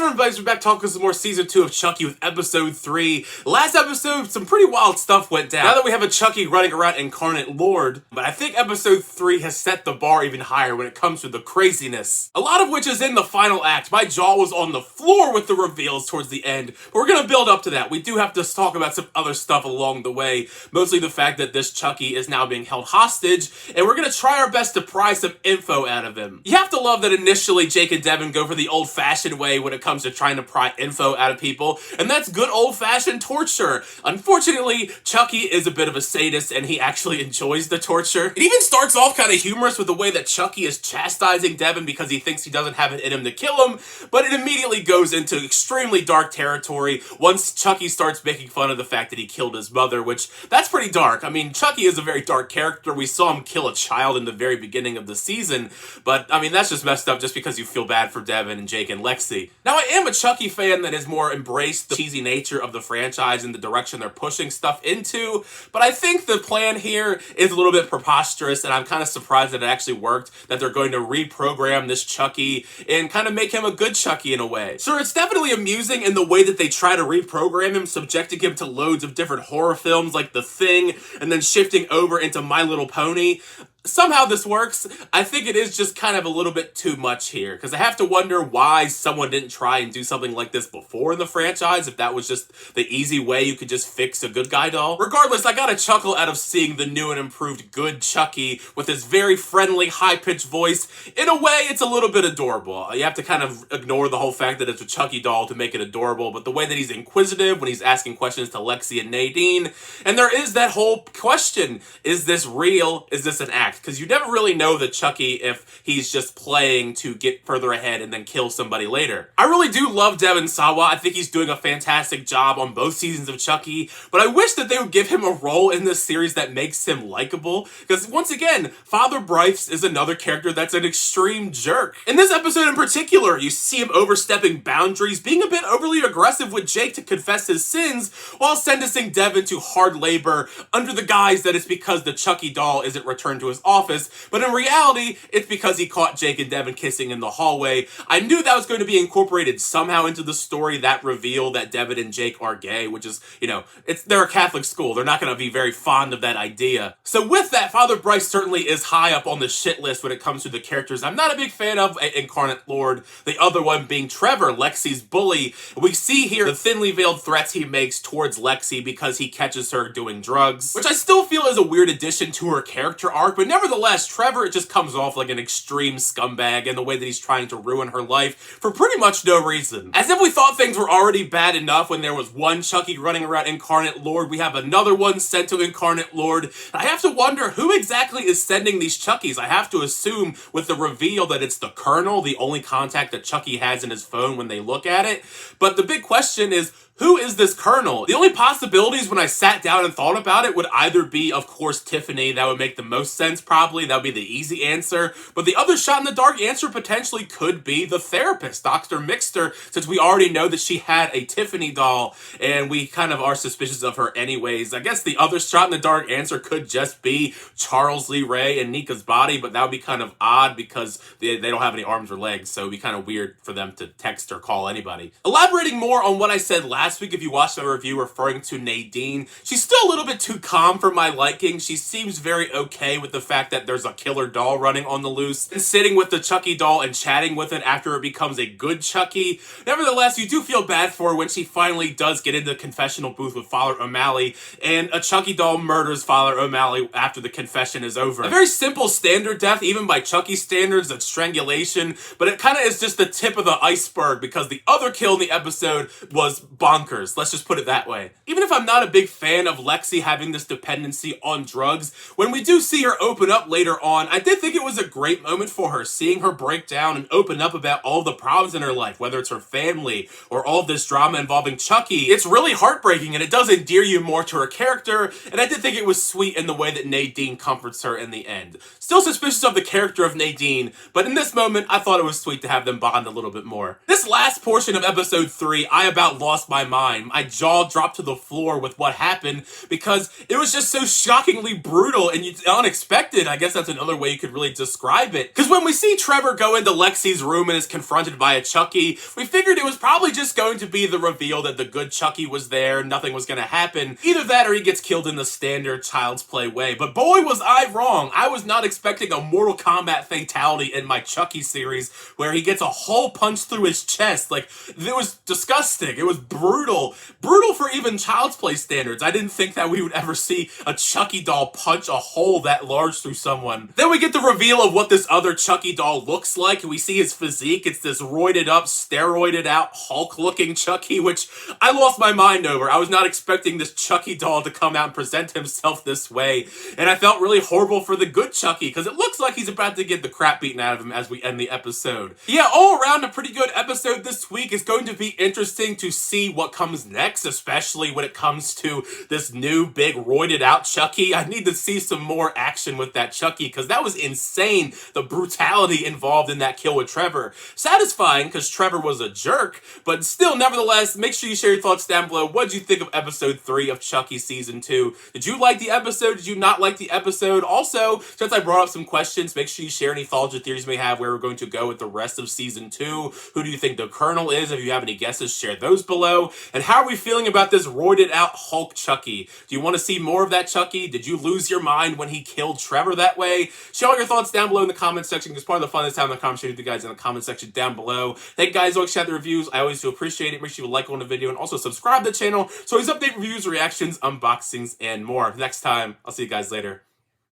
everybody, we're back talking some more Season 2 of Chucky with Episode 3. Last episode, some pretty wild stuff went down. Now that we have a Chucky running around Incarnate Lord, but I think Episode 3 has set the bar even higher when it comes to the craziness. A lot of which is in the final act. My jaw was on the floor with the reveals towards the end, but we're gonna build up to that. We do have to talk about some other stuff along the way, mostly the fact that this Chucky is now being held hostage, and we're gonna try our best to pry some info out of him. You have to love that initially Jake and Devin go for the old-fashioned way when it comes to trying to pry info out of people, and that's good old-fashioned torture. Unfortunately, Chucky is a bit of a sadist, and he actually enjoys the torture. It even starts off kind of humorous with the way that Chucky is chastising Devin because he thinks he doesn't have it in him to kill him, but it immediately goes into extremely dark territory once Chucky starts making fun of the fact that he killed his mother, which, that's pretty dark. I mean, Chucky is a very dark character. We saw him kill a child in the very beginning of the season, but, I mean, that's just messed up just because you feel bad for Devin and Jake and Lexi. Now, I am a Chucky fan that has more embraced the cheesy nature of the franchise and the direction they're pushing stuff into, but I think the plan here is a little bit preposterous, and I'm kind of surprised that it actually worked, that they're going to reprogram this Chucky and kind of make him a good Chucky in a way. Sure, it's definitely amusing in the way that they try to reprogram him, subjecting him to loads of different horror films like The Thing, and then shifting over into My Little Pony. Somehow this works. I think it is just kind of a little bit too much here, because I have to wonder why someone didn't try and do something like this before in the franchise, if that was just the easy way you could just fix a good guy doll. Regardless, I got a chuckle out of seeing the new and improved good Chucky with his very friendly, high-pitched voice. In a way, it's a little bit adorable. You have to kind of ignore the whole fact that it's a Chucky doll to make it adorable, but the way that he's inquisitive when he's asking questions to Lexi and Nadine, and there is that whole question, is this real? Is this an act? Because you never really know the Chucky if he's just playing to get further ahead and then kill somebody later. I really do love Devin Sawa. I think he's doing a fantastic job on both seasons of Chucky, but I wish that they would give him a role in this series that makes him likable, because once again, Father Bryce is another character that's an extreme jerk. In this episode in particular, you see him overstepping boundaries, being a bit overly aggressive with Jake to confess his sins, while sentencing Devin to hard labor under the guise that it's because the Chucky doll isn't returned to his office, but in reality, it's because he caught Jake and Devin kissing in the hallway. I knew that was going to be incorporated somehow into the story, that reveal that Devin and Jake are gay, which is, you know, they're a Catholic school. They're not going to be very fond of that idea. So with that, Father Bryce certainly is high up on the shit list when it comes to the characters I'm not a big fan of, Incarnate Lord, the other one being Trevor, Lexi's bully. We see here the thinly veiled threats he makes towards Lexi because he catches her doing drugs, which I still feel is a weird addition to her character arc, but nevertheless, Trevor just comes off like an extreme scumbag in the way that he's trying to ruin her life for pretty much no reason. As if we thought things were already bad enough when there was one Chucky running around Incarnate Lord, we have another one sent to Incarnate Lord. I have to wonder who exactly is sending these Chuckies. I have to assume with the reveal that it's the Colonel, the only contact that Chucky has in his phone when they look at it. But the big question is, who is this Colonel? The only possibilities when I sat down and thought about it would either be, of course, Tiffany. That would make the most sense, probably. That would be the easy answer. But the other shot-in-the-dark answer potentially could be the therapist, Dr. Mixter, since we already know that she had a Tiffany doll, and we kind of are suspicious of her anyways. I guess the other shot-in-the-dark answer could just be Charles Lee Ray and Nika's body, but that would be kind of odd because they don't have any arms or legs, so it would be kind of weird for them to text or call anybody. Elaborating more on what I said last week, if you watched my review referring to Nadine, she's still a little bit too calm for my liking. She seems very okay with the fact that there's a killer doll running on the loose and sitting with the Chucky doll and chatting with it after it becomes a good Chucky. Nevertheless, you do feel bad for her when she finally does get into the confessional booth with Father O'Malley and a Chucky doll murders Father O'Malley after the confession is over. A very simple standard death, even by Chucky standards, that's strangulation, but it kind of is just the tip of the iceberg because the other kill in the episode was bonkers. Let's just put it that way. Even if I'm not a big fan of Lexi having this dependency on drugs, when we do see her open up later on, I did think it was a great moment for her, seeing her break down and open up about all the problems in her life, whether it's her family or all this drama involving Chucky. It's really heartbreaking and it does endear you more to her character, and I did think it was sweet in the way that Nadine comforts her in the end. Still suspicious of the character of Nadine, but in this moment, I thought it was sweet to have them bond a little bit more. This last portion of episode 3, I about lost my my mind. My jaw dropped to the floor with what happened because it was just so shockingly brutal and unexpected. I guess that's another way you could really describe it. Because when we see Trevor go into Lexi's room and is confronted by a Chucky, we figured it was probably just going to be the reveal that the good Chucky was there, nothing was going to happen. Either that or he gets killed in the standard Child's Play way. But boy, was I wrong. I was not expecting a Mortal Kombat fatality in my Chucky series where he gets a hole punched through his chest. Like, it was disgusting. It was brutal. Brutal for even Child's Play standards. I didn't think that we would ever see a Chucky doll punch a hole that large through someone. Then we get the reveal of what this other Chucky doll looks like. We see his physique. It's this roided up, steroided out, Hulk looking Chucky, which I lost my mind over. I was not expecting this Chucky doll to come out and present himself this way. And I felt really horrible for the good Chucky because it looks like he's about to get the crap beaten out of him as we end the episode. Yeah, all around a pretty good episode this week. It's going to be interesting to see what comes next, especially when it comes to this new big roided out Chucky. I need to see some more action with that Chucky because that was insane, the brutality involved in that kill with Trevor. Satisfying because Trevor was a jerk, but still, nevertheless, make sure you share your thoughts down below. What did you think of episode 3 of Chucky season 2? Did you like the episode? Did you not like the episode? Also, since I brought up some questions, make sure you share any thoughts or theories you may have where we're going to go with the rest of season 2. Who do you think the Colonel is? If you have any guesses, share those below. And how are we feeling about this roided out Hulk Chucky? Do you want to see more of that Chucky? Did you lose your mind when he killed Trevor that way? Share all your thoughts down below in the comment section. It's part of the fun of this time in the conversation with you guys in the comment section down below. Thank you guys always check the reviews. I always do appreciate it. Make sure you like on the video and also subscribe to the channel so I always update reviews, reactions, unboxings, and more. Next time, I'll see you guys later.